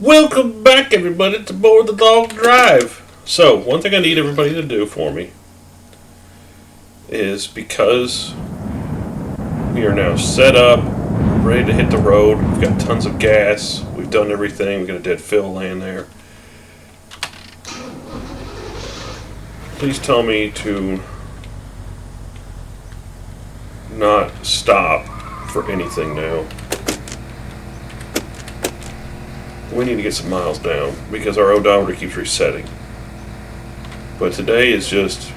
Welcome back, everybody, to Board the Dog Drive. So, one thing I need everybody to do for me is because we are now set up, ready to hit the road. We've got tons of gas. We've done everything. We've got a dead fill laying there. Please tell me to not stop for anything now. We need to get some miles down because our odometer keeps resetting. But today is just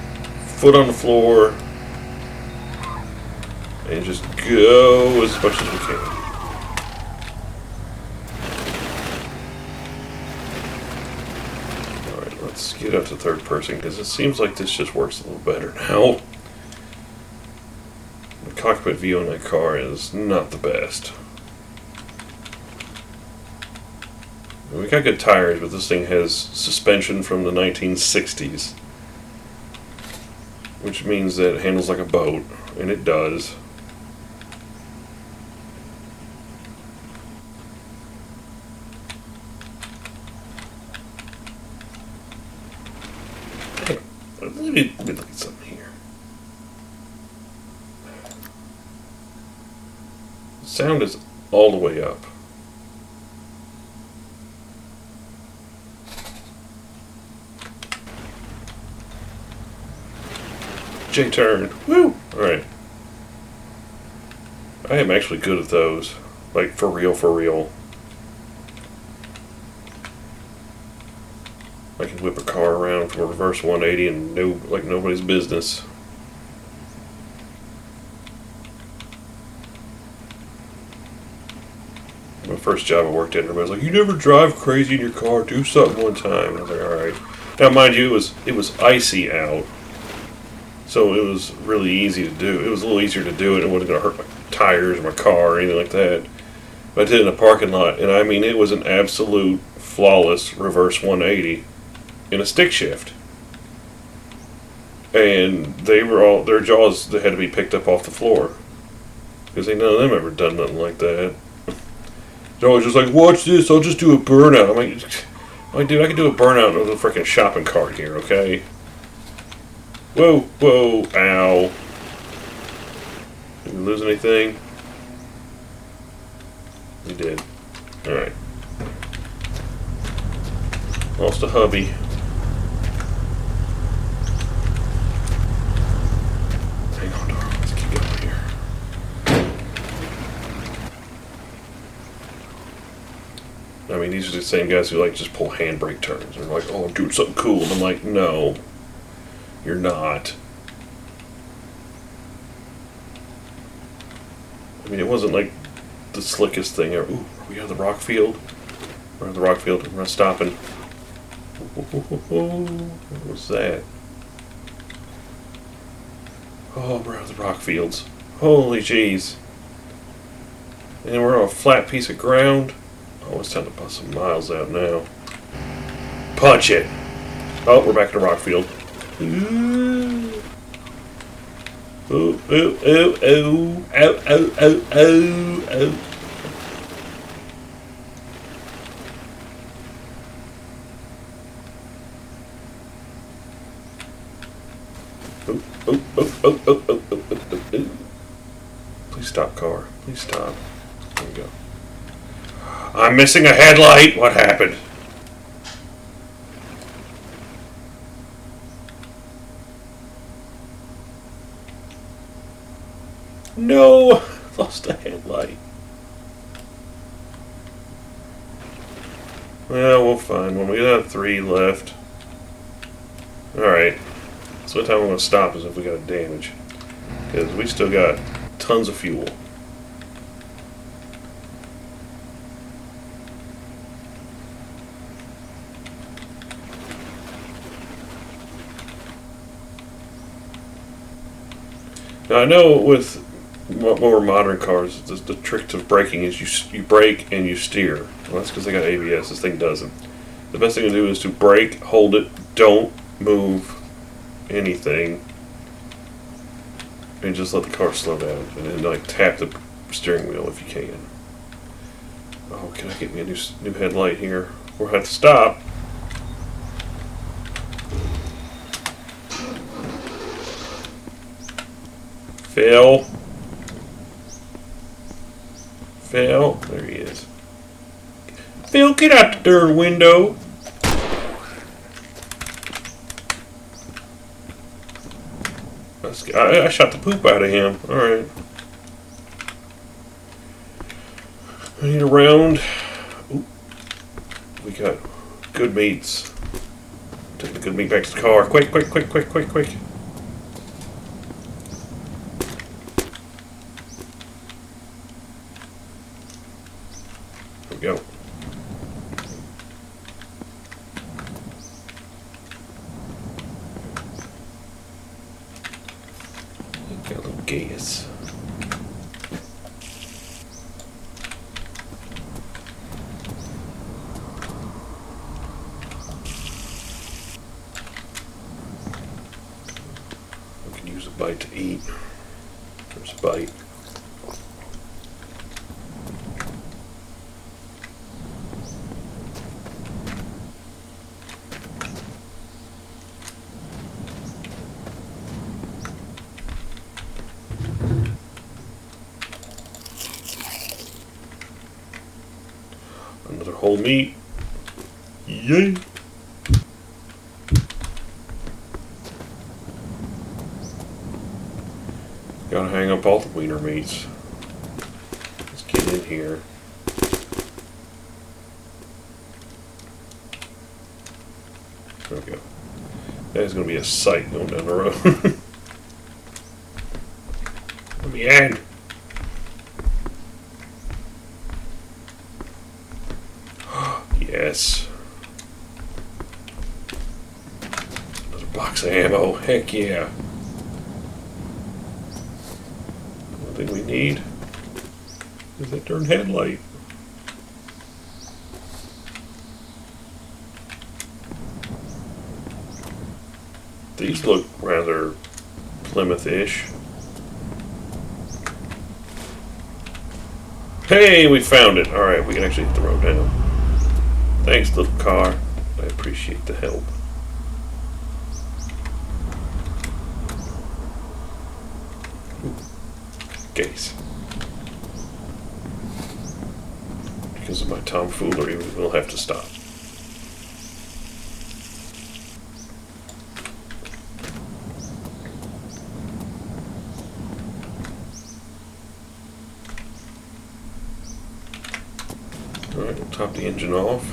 foot on the floor and just go as much as we can. Alright, let's get up to third person because it seems like this just works a little better now. The cockpit view on that car is not the best. We got good tires, but this thing has suspension from the 1960s. Which means that it handles like a boat, and it does. Hang on. Let me look at something here. The sound is all the way up. J-turn. Woo! Alright. I am actually good at those. Like, for real, for real. I can whip a car around from a reverse 180 and like nobody's business. My first job I worked at, everybody's like, "You never drive crazy in your car, do something one time." I was like, alright. Now, mind you, it was icy out. So it was really easy to do. It was a little easier to do it. It wasn't going to hurt my tires or my car or anything like that. But I did it in a parking lot, and I mean, it was an absolute flawless reverse 180 in a stick shift. And they were all, their jaws, they had to be picked up off the floor. Because none of them ever done nothing like that. They're always just like, "Watch this, I'll just do a burnout." I'm like, dude, I can do a burnout with a freaking shopping cart here, okay? Whoa, whoa, ow. Did we lose anything? We did. Alright. Lost a hubby. Hang on, darling. Let's keep going here. I mean, these are the same guys who like just pull handbrake turns. They're like, "Oh, I'm doing something cool." And I'm like, no. You're not. I mean, it wasn't like the slickest thing ever. Ooh, are we out of the rock field? We're out of the rock field. We're not stopping. What was that? Oh, we're out of the rock fields. Holy jeez. And we're on a flat piece of ground. Oh, it's time to bust some miles out now. Punch it. Oh, we're back in the rock field. Ooh. Ooh, ooh, ooh, ooh. Ow, ow, ow, ow, ow. Oh, oh, oh, oh, oh, oh, oh, oh, oh. Please stop, car. Please stop. There we go. I'm missing a headlight. What happened? No! Lost a headlight. Well, we'll find one. We got 3 left. Alright. So the time we're going to stop is if we got a damage. Because we still got tons of fuel. Now I know with more modern cars, the trick to braking is you brake and you steer. Well, that's because they got ABS. This thing doesn't. The best thing to do is to brake, hold it, don't move anything, and just let the car slow down, and then like tap the steering wheel if you can. Oh, can I get me a new headlight here? We'll have to stop. Phil. Phil. There he is. Phil, get out the darn window. I shot the poop out of him. Alright. I need a round. Ooh. We got good meats. Take the good meat back to the car. Quick, quick, quick, quick, quick, quick. There we go. Got a little gas. We can use a bite to eat. There's a bite. Another whole meat. Yay! Gotta hang up all the wiener meats. Let's get in here. There we go. That is gonna be a sight going down the road. Let me in. Yes. Another box of ammo. Heck yeah. One thing we need is that darn headlight. These look rather Plymouth-ish. Hey, we found it. Alright, we can actually hit the road now. Thanks, little car. I appreciate the help. Ooh, gas. Because of my tomfoolery, we'll have to stop. Alright, we'll top the engine off.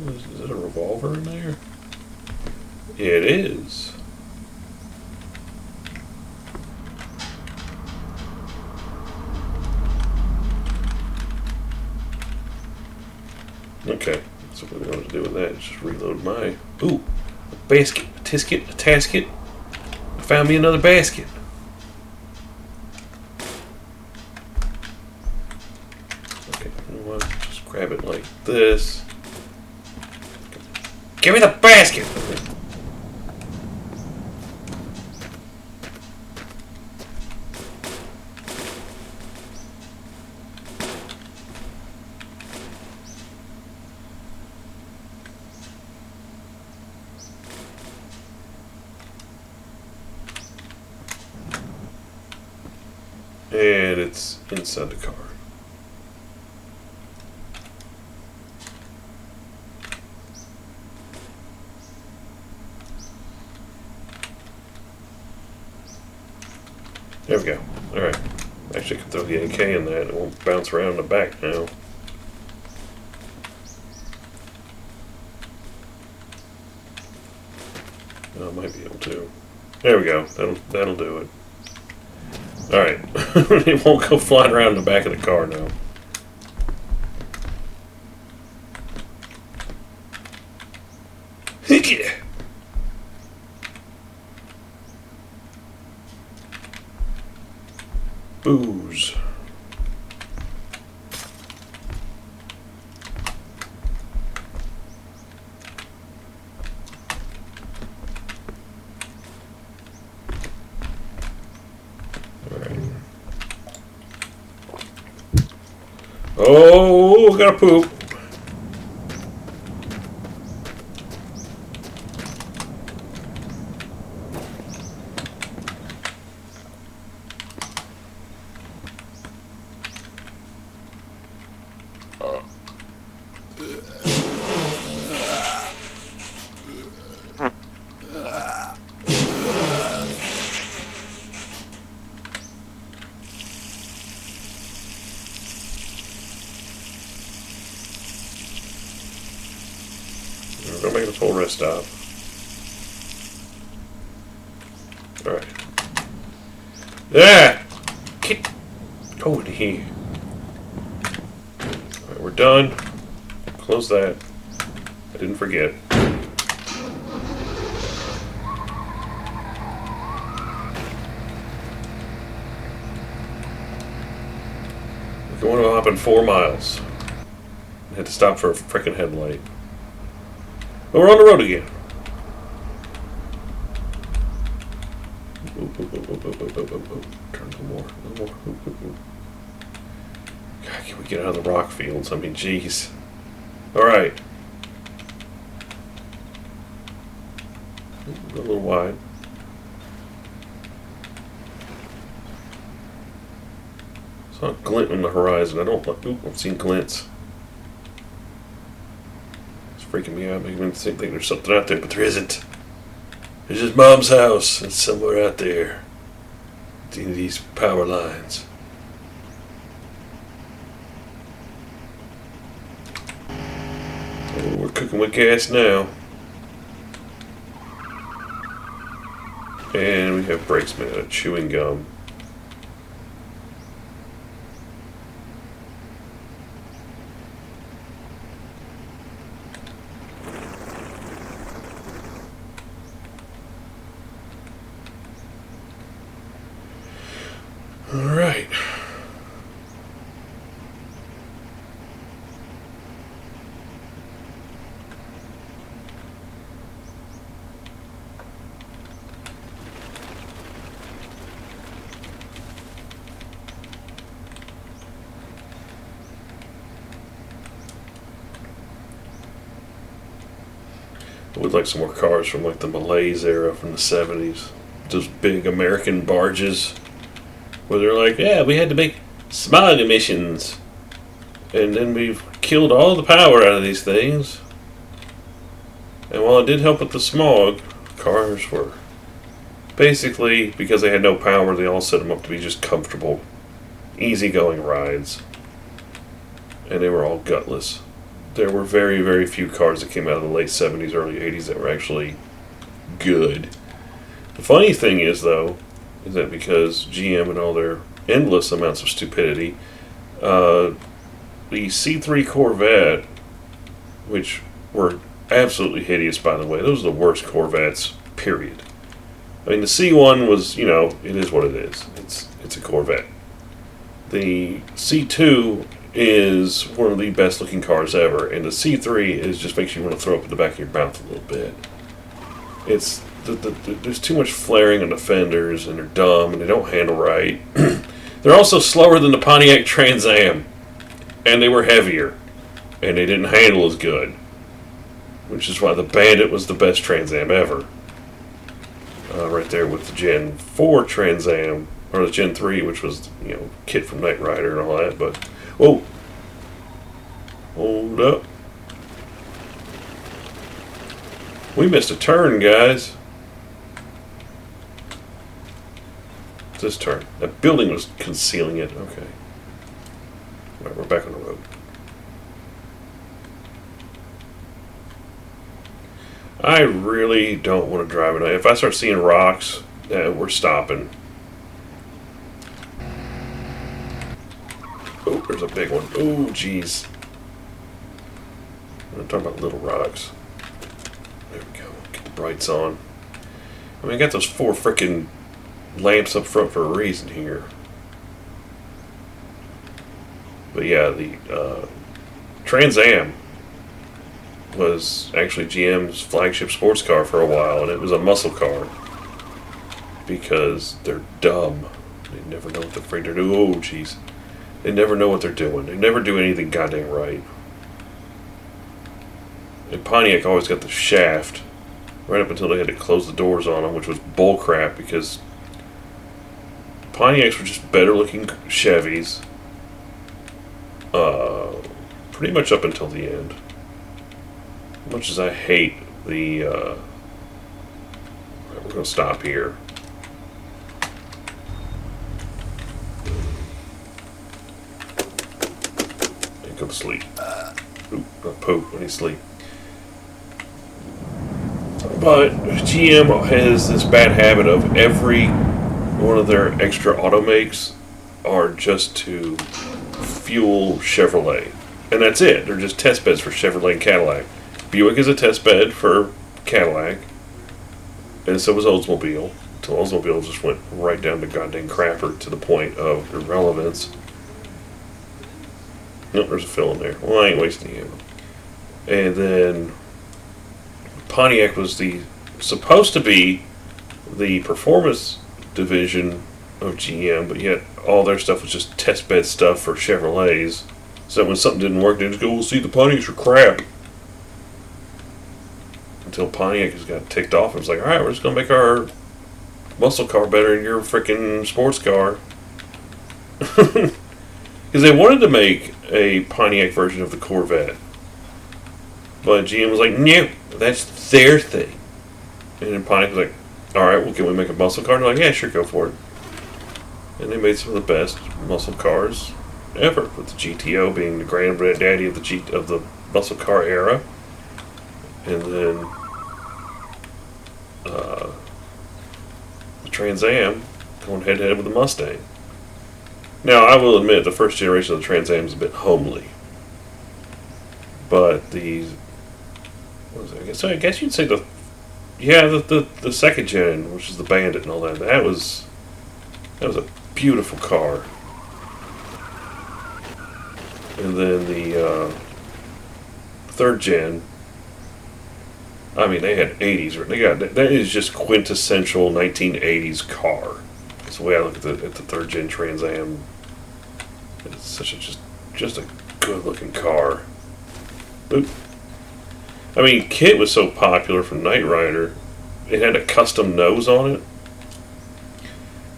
Is that a revolver in there? It is. Okay, that's what we want to do with that. Just reload my... Ooh, a basket, a tisket, a tasket. I found me another basket. Okay, you know what? Just grab it like this. Give me the basket! And it's inside the car. There we go. Alright. Actually, I can throw the AK in that. It won't bounce around in the back now. Oh, I might be able to. There we go. That'll do it. Alright. It won't go flying around the back of the car now. booze. Oh, gotta poop. Don't make this whole rest stop. Alright. Yeah! Get over here. Alright, we're done. Close that. I didn't forget. We're going up in 4 miles. I had to stop for a freaking headlight. But we're on the road again. Turn a little more. God, can we get out of the rock fields? I mean, jeez. Alright. A little wide. Saw a glint on the horizon. I don't like. I've seen glints. Freaking me out, making me think there's something out there, but there isn't. There's just Mom's house. It's somewhere out there. At the end of these power lines. Oh, we're cooking with gas now. And we have brakes made out of chewing gum. All right. I would like some more cars from like the Malays era from the 70s. Those big American barges. Where they're like, yeah, we had to make smog emissions. And then we've killed all the power out of these things. And while it did help with the smog, cars were basically, because they had no power, they all set them up to be just comfortable, easygoing rides. And they were all gutless. There were very, very few cars that came out of the late 70s, early 80s that were actually good. The funny thing is, though, is that because GM and all their endless amounts of stupidity, the C3 Corvette, which were absolutely hideous, by the way, those are the worst Corvettes, period. I mean, the C1 was, you know, it is what it is. It's a Corvette. The C2 is one of the best looking cars ever, and the C3 is just makes you want to throw up in the back of your mouth a little bit. It's there's too much flaring on the fenders, and they're dumb, and they don't handle right. They're also slower than the Pontiac Trans Am, and they were heavier, and they didn't handle as good, which is why the Bandit was the best Trans Am ever. Right there with the Gen 4 Trans Am, or the Gen 3, which was, you know, kit from Knight Rider and all that, but, whoa, hold up. We missed a turn, guys. This turn. That building was concealing it. Okay. Alright, we're back on the road. I really don't want to drive at night. If I start seeing rocks, we're stopping. Oh, there's a big one. Oh, jeez. I'm talking about little rocks. There we go. Get the brights on. I mean, I got those 4 frickin' lamps up front for a reason here. But yeah, the Trans Am was actually GM's flagship sports car for a while, and it was a muscle car because they're dumb. They never know what they're afraid to do. Oh, jeez. They never know what they're doing. They never do anything goddamn right. And Pontiac always got the shaft right up until they had to close the doors on them, which was bullcrap because Pontiacs were just better looking Chevys pretty much up until the end. As much as I hate the... we're going to stop here. And go to sleep. Oop, not poop when you sleep. But GM has this bad habit of every one of their extra auto makes are just to fuel Chevrolet. And that's it. They're just test beds for Chevrolet and Cadillac. Buick is a test bed for Cadillac. And so was Oldsmobile. Until Oldsmobile just went right down to goddamn crapper to the point of irrelevance. Nope, there's a fill in there. Well, I ain't wasting ammo. And then Pontiac was supposed to be the performance division of GM, but yet all their stuff was just test bed stuff for Chevrolets. So when something didn't work, they just go, "We'll see, the Pontiacs are crap." Until Pontiac just got ticked off and was like, "All right, we're just gonna make our muscle car better than your freaking sports car." Because they wanted to make a Pontiac version of the Corvette, but GM was like, "No, that's their thing." And then Pontiac was like, "All right, well, can we make a muscle car?" And they're like, "Yeah, sure, go for it." And they made some of the best muscle cars ever, with the GTO being the granddaddy of the muscle car era, and then the Trans Am going head to head with the Mustang. Now, I will admit the first generation of the Trans Am is a bit homely, but I guess you'd say the second gen, which is the Bandit and all that. That was a beautiful car. And then the third gen, I mean, they had 80s. That is just quintessential 1980s car. That's the way I look at the third gen Trans Am. It's such just a good looking car. But, I mean, Kit was so popular from Knight Rider, it had a custom nose on it.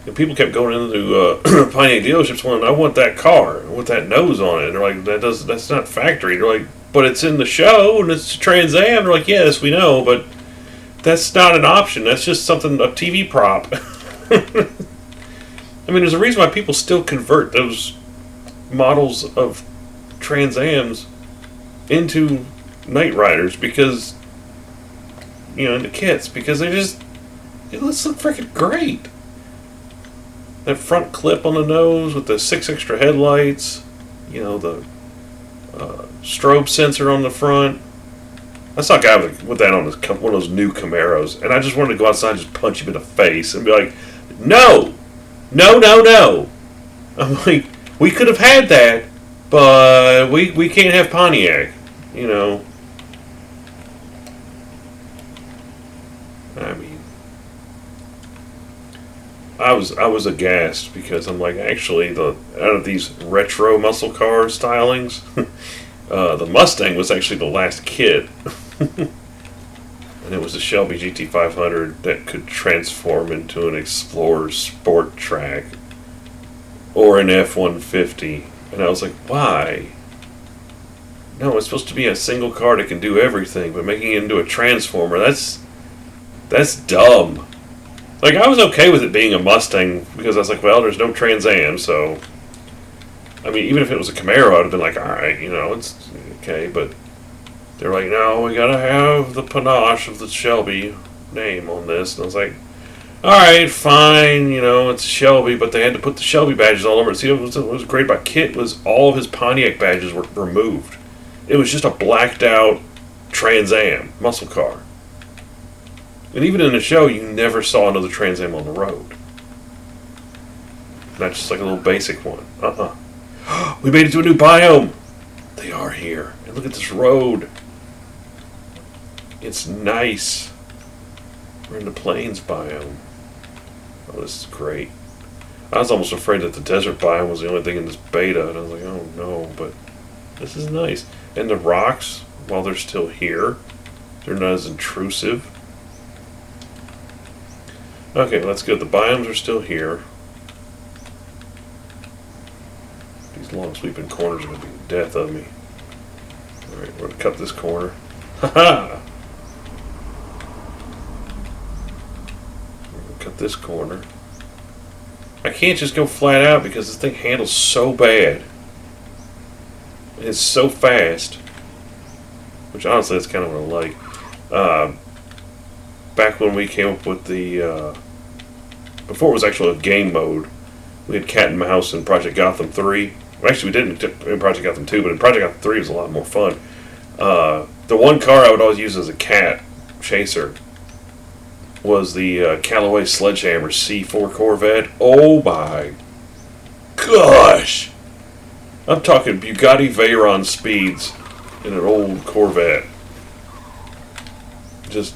And people kept going into Pontiac dealerships wanting, "I want that car with that nose on it." And they're like, "That's not factory." They're like, "But it's in the show and it's Trans Am." They're like, "Yes, we know, but that's not an option. That's just something, a TV prop." I mean, there's a reason why people still convert those models of Trans Ams into Knight Riders because, into kits, because it looks freaking great. That front clip on the nose with the 6 extra headlights, the strobe sensor on the front. I saw a guy with that on one of those new Camaros, and I just wanted to go outside and just punch him in the face and be like, "No! No, no, no!" I'm like, we could have had that, but we can't have Pontiac, I mean, I was aghast because I'm like, actually, out of these retro muscle car stylings, the Mustang was actually the last kit, and it was a Shelby GT500 that could transform into an Explorer Sport Track or an F-150, and I was like, why? No, it's supposed to be a single car that can do everything, but making it into a transformer, that's dumb. Like, I was okay with it being a Mustang because I was like, well, there's no Trans Am, so, I mean, even if it was a Camaro, I'd have been like, all right, it's okay, but they're like, no, we gotta have the panache of the Shelby name on this, and I was like, all right, fine, it's Shelby, but they had to put the Shelby badges all over it. See, what was great about Kit was all of his Pontiac badges were removed. It was just a blacked out Trans Am muscle car. And even in the show, you never saw another Trans Am on the road. Not just like a little basic one. We made it to a new biome. They are here. And look at this road. It's nice. We're in the plains biome. Oh, this is great. I was almost afraid that the desert biome was the only thing in this beta, and I was like, oh no, but this is nice. And the rocks, while they're still here, they're not as intrusive. Okay, that's good. The biomes are still here. These long sweeping corners are going to be the death of me. Alright, we're going to cut this corner. Ha-ha! We're going to cut this corner. I can't just go flat out because this thing handles so bad. It's so fast. Which honestly, that's kind of what I like. Back when we came up with the... before it was actually a game mode, we had Cat and Mouse in Project Gotham 3. Well, actually, we didn't in Project Gotham 2, but in Project Gotham 3 it was a lot more fun. The one car I would always use as a cat chaser was the Callaway Sledgehammer C4 Corvette. Oh my gosh! I'm talking Bugatti Veyron speeds in an old Corvette. Just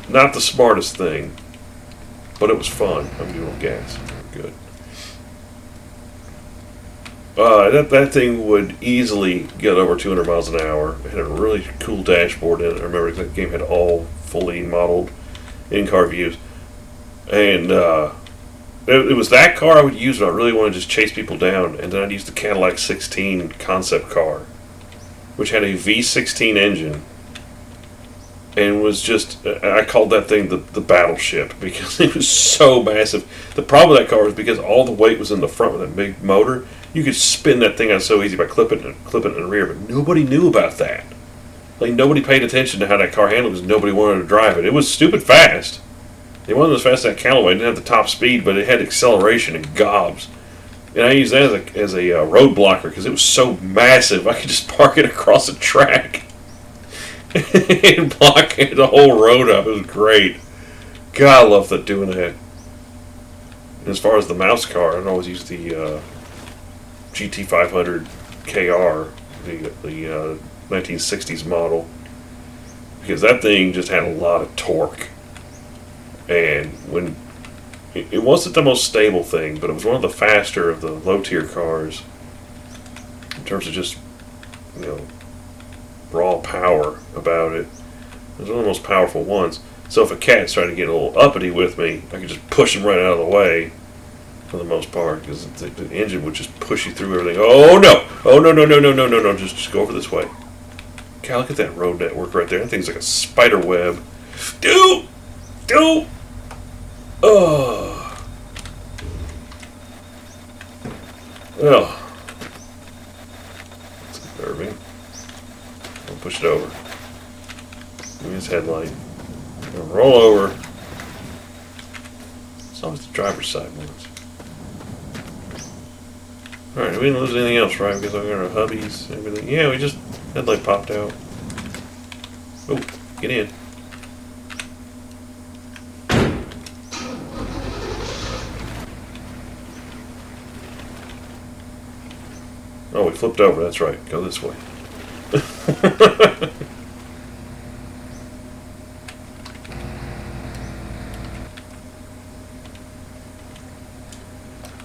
not the smartest thing, but it was fun. I'm doing gas. Good. That thing would easily get over 200 miles an hour. It had a really cool dashboard in it. I remember that game had all fully modeled in-car views. And it was that car I would use when I really wanted to just chase people down. And then I'd use the Cadillac 16 concept car, which had a V16 engine. And was just, I called that thing the battleship because it was so massive. The problem with that car was because all the weight was in the front with that big motor. You could spin that thing out so easy by clipping it in the rear, but nobody knew about that. Like, nobody paid attention to how that car handled because nobody wanted to drive it. It was stupid fast. It wasn't as fast as that Callaway. It didn't have the top speed, but it had acceleration and gobs. And I used that as a road blocker because it was so massive. I could just park it across a track and block the whole road up. It was great. God, I love doing that. And as far as the mouse car, I'd always use the GT500 KR, the 1960s model, because that thing just had a lot of torque. And when it wasn't the most stable thing, but it was one of the faster of the low tier cars in terms of just, raw power about it. It was one of the most powerful ones. So if a cat's trying to get a little uppity with me, I could just push him right out of the way for the most part, because the engine would just push you through everything. Oh no! Oh no, no, no, no, no, no, no, just go over this way. God, look at that road network right there. That thing's like a spider web. Oh! Well, that's unnerving. I'll push it over. Give me his headlight. I'll roll over. It's always the driver's side ones. Alright, we didn't lose anything else, right? Because we got our hubbies, everything. Yeah, we just headlight popped out. Oh, get in. Oh, we flipped over, that's right. Go this way.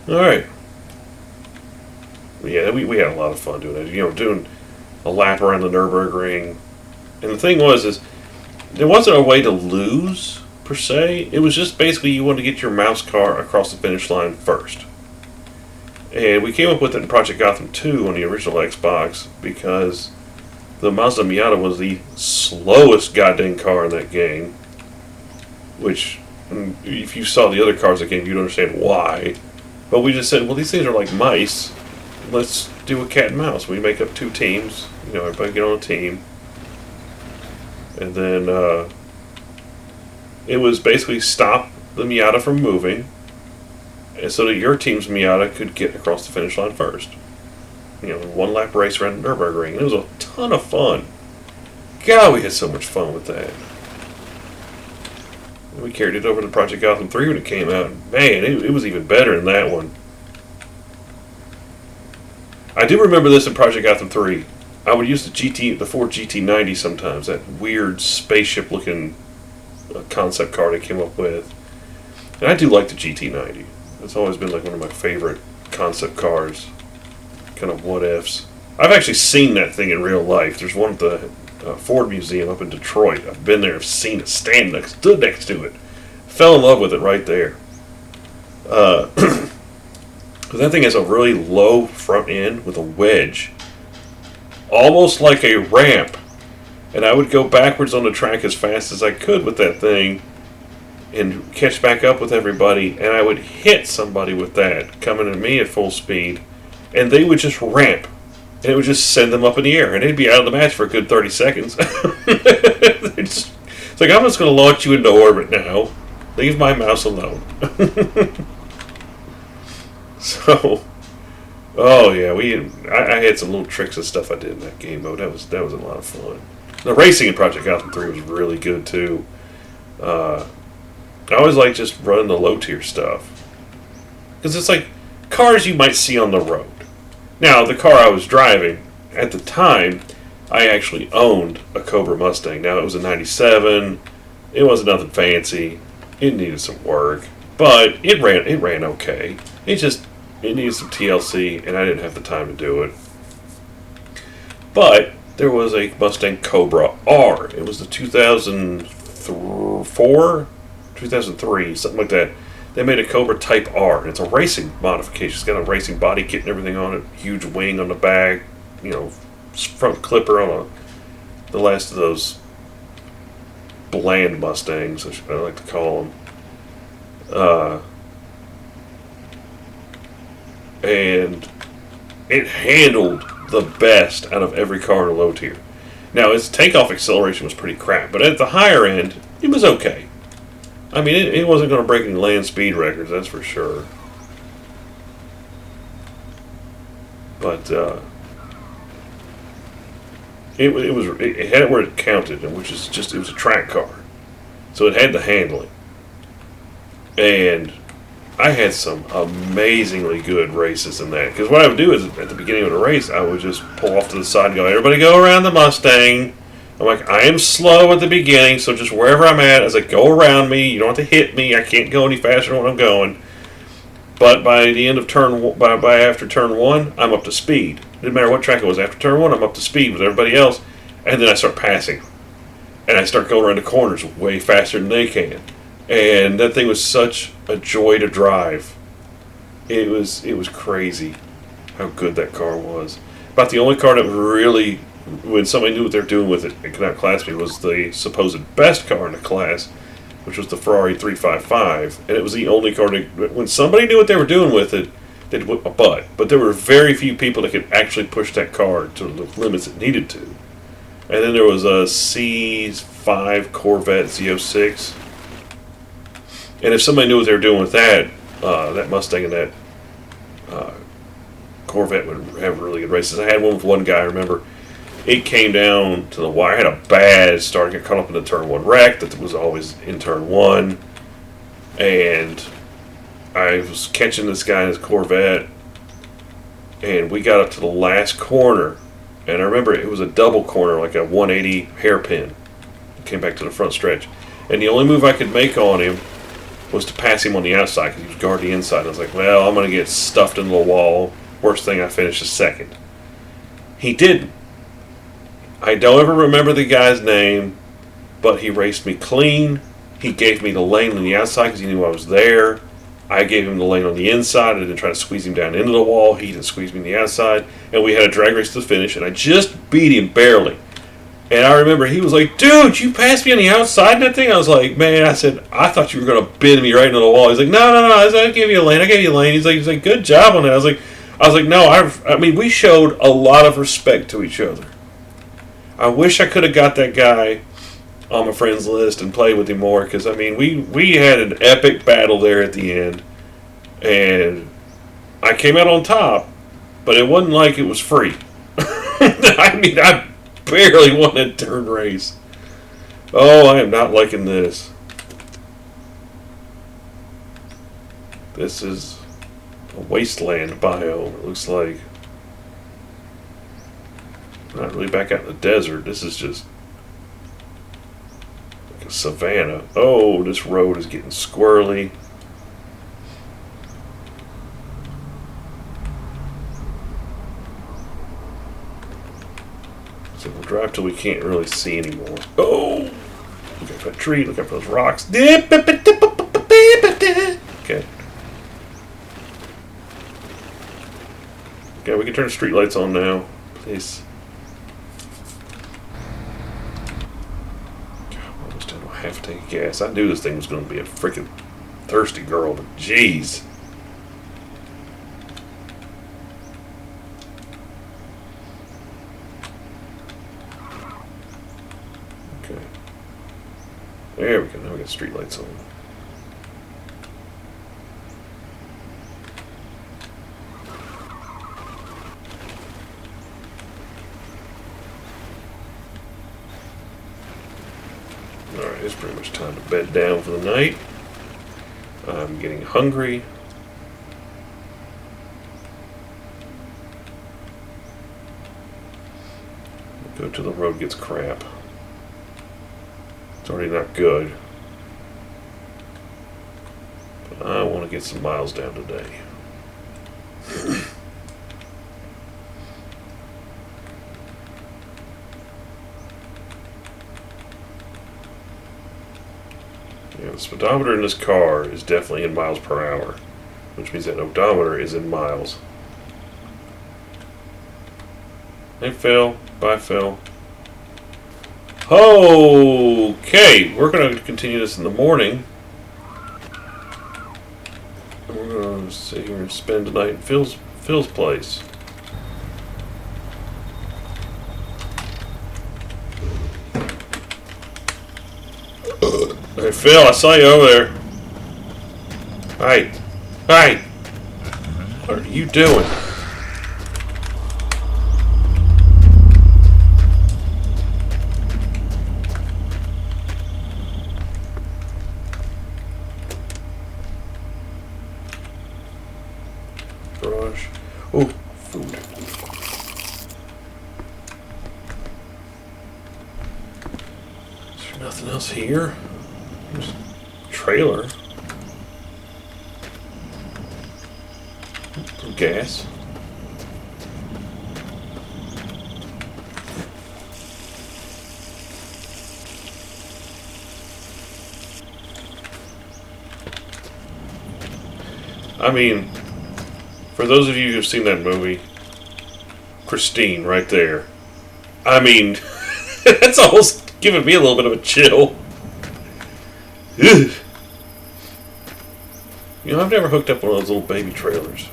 Alright. Yeah, we had a lot of fun doing it. Doing a lap around the Nürburgring. And the thing was, there wasn't a way to lose, per se. It was just basically you wanted to get your mouse car across the finish line first. And we came up with it in Project Gotham 2 on the original Xbox because the Mazda Miata was the slowest goddamn car in that game. Which, if you saw the other cars in the game, you'd understand why. But we just said, well, these things are like mice. Let's do a cat and mouse. We make up two teams. Everybody get on a team. And then it was basically stop the Miata from moving, and so that your team's Miata could get across the finish line first. One lap race around the Nürburgring. It was a ton of fun. God, we had so much fun with that. And we carried it over to Project Gotham 3 when it came out. Man, it was even better than that one. I do remember this in Project Gotham 3. I would use the Ford GT90 sometimes, that weird spaceship-looking concept car they came up with. And I do like the GT90. It's always been like one of my favorite concept cars. Kind of what-ifs. I've actually seen that thing in real life. There's one at the Ford Museum up in Detroit. I've been there, I've seen it, stood next to it. Fell in love with it right there. That thing has a really low front end with a wedge. Almost like a ramp. And I would go backwards on the track as fast as I could with that thing and catch back up with everybody, and I would hit somebody with that coming at me at full speed, and they would just ramp, and it would just send them up in the air, and they'd be out of the match for a good 30 seconds. It's like, I'm just going to launch you into orbit now. Leave my mouse alone. So, oh yeah, I had some little tricks and stuff I did in that game mode. That was a lot of fun. The racing in Project Gotham 3 was really good too. I always like just running the low tier stuff, because it's like cars you might see on the road. Now, the car I was driving at the time, I actually owned a Cobra Mustang. Now, it was a '97. It wasn't nothing fancy. It needed some work, but it ran okay. It needed some TLC, and I didn't have the time to do it. But there was a Mustang Cobra R. It was the 2004, 2003, something like that. They made a Cobra Type R, and it's a racing modification. It's got a racing body kit and everything on it, huge wing on the back, front clipper on the last of those bland Mustangs, I like to call them. And it handled the best out of every car in the low tier. Now, its takeoff acceleration was pretty crap, but at the higher end, it was okay. I mean, it wasn't going to break any land speed records, that's for sure. But it had it where it counted, which is it was a track car, so it had the handling. And I had some amazingly good races in that. Because what I would do is, at the beginning of the race, I would just pull off to the side and go, everybody go around the Mustang. I'm like, I am slow at the beginning, so just wherever I'm at, as I go around me, you don't have to hit me. I can't go any faster than I'm going. But by the end of after turn one, I'm up to speed. It didn't matter what track it was. After turn one, I'm up to speed with everybody else. And then I start passing. And I start going around the corners way faster than they can. And that thing was such a joy to drive. It was crazy how good that car was. About the only car that really, when somebody knew what they were doing with it and could outclass me, was the supposed best car in the class, which was the Ferrari 355. And it was the only car that, when somebody knew what they were doing with it, they'd whip my butt. But there were very few people that could actually push that car to the limits it needed to. And then there was a C5 Corvette Z06. And if somebody knew what they were doing with that Mustang and that Corvette would have really good races. I had one with one guy, I remember. It came down to the wire. I had a bad start. I got caught up in the turn one wreck that was always in turn one. And I was catching this guy in his Corvette. And we got up to the last corner. And I remember it was a double corner, like a 180 hairpin. Came back to the front stretch. And the only move I could make on him was to pass him on the outside because he was guarding the inside. I was like, well, I'm going to get stuffed into the wall. Worst thing, I finished second. He didn't. I don't ever remember the guy's name, but he raced me clean. He gave me the lane on the outside because he knew I was there. I gave him the lane on the inside. I didn't try to squeeze him down into the wall. He didn't squeeze me on the outside. And we had a drag race to the finish, and I just beat him barely. And I remember he was like, dude, you passed me on the outside in that thing? I was like, man, I said, I thought you were going to bend me right into the wall. He's like, no. I gave you a lane. He's like, good job on that. I was like, no, I mean, we showed a lot of respect to each other. I wish I could have got that guy on my friends list and played with him more, because, I mean, we had an epic battle there at the end. And I came out on top, but it wasn't like it was free. I mean, I barely won that turn race. Oh, I am not liking this. This is a wasteland biome, it looks like. Not really back out in the desert. This is just like a savanna. Oh, this road is getting squirrely. So we'll drive till we can't really see anymore. Oh! Look at that tree. Look at those rocks. Okay. Okay, we can turn the street lights on now. Please. God, I'm almost done with half a tank of gas. I knew this thing was going to be a freaking thirsty girl, but jeez. Okay. There we go. Now we got street lights on. Alright, it's pretty much time to bed down for the night. I'm getting hungry. Go till the road gets crap. It's already not good. But I want to get some miles down today. Yeah, the speedometer in this car is definitely in miles per hour, which means that odometer is in miles. Hey Phil, bye Phil. Okay, we're going to continue this in the morning. We're going to sit here and spend the night in Phil's place. Hey Phil, I saw you over there. Hey, hey, what are you doing? Garage. Oh, food. Is there nothing else here? There's a trailer. Some gas. I mean, for those of you who've seen that movie, Christine, right there. I mean, that's almost giving me a little bit of a chill. Ugh. You know, I've never hooked up one of those little baby trailers.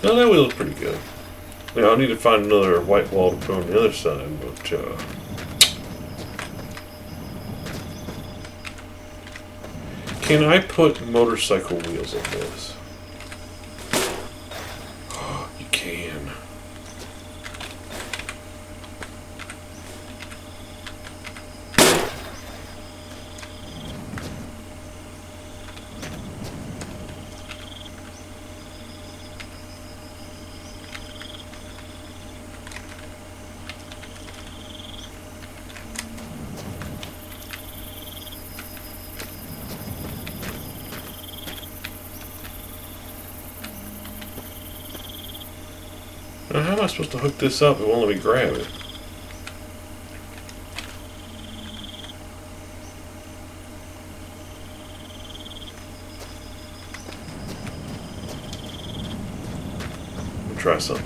No, that wheel looks pretty good. Yeah, I'll need to find another white wall to put on the other side, but can I put motorcycle wheels on this? You can. Now, how am I supposed to hook this up? It won't let me grab it. Let me try something.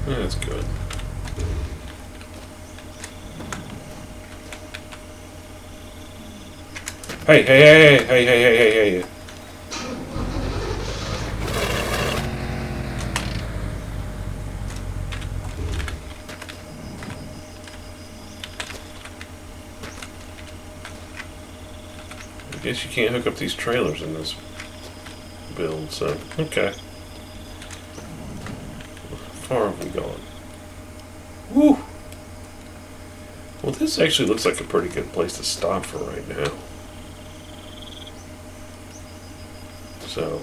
That's good. Hey, hey, hey, hey, hey, hey, hey, hey, hey. I guess you can't hook up these trailers in this build, so okay. How far have we gone? Woo! Well, this actually looks like a pretty good place to stop for right now. So,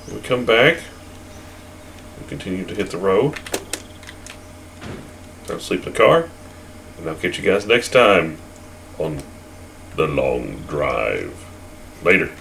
when we come back, we'll continue to hit the road. I'll sleep in the car, and I'll catch you guys next time on The Long Drive. Later.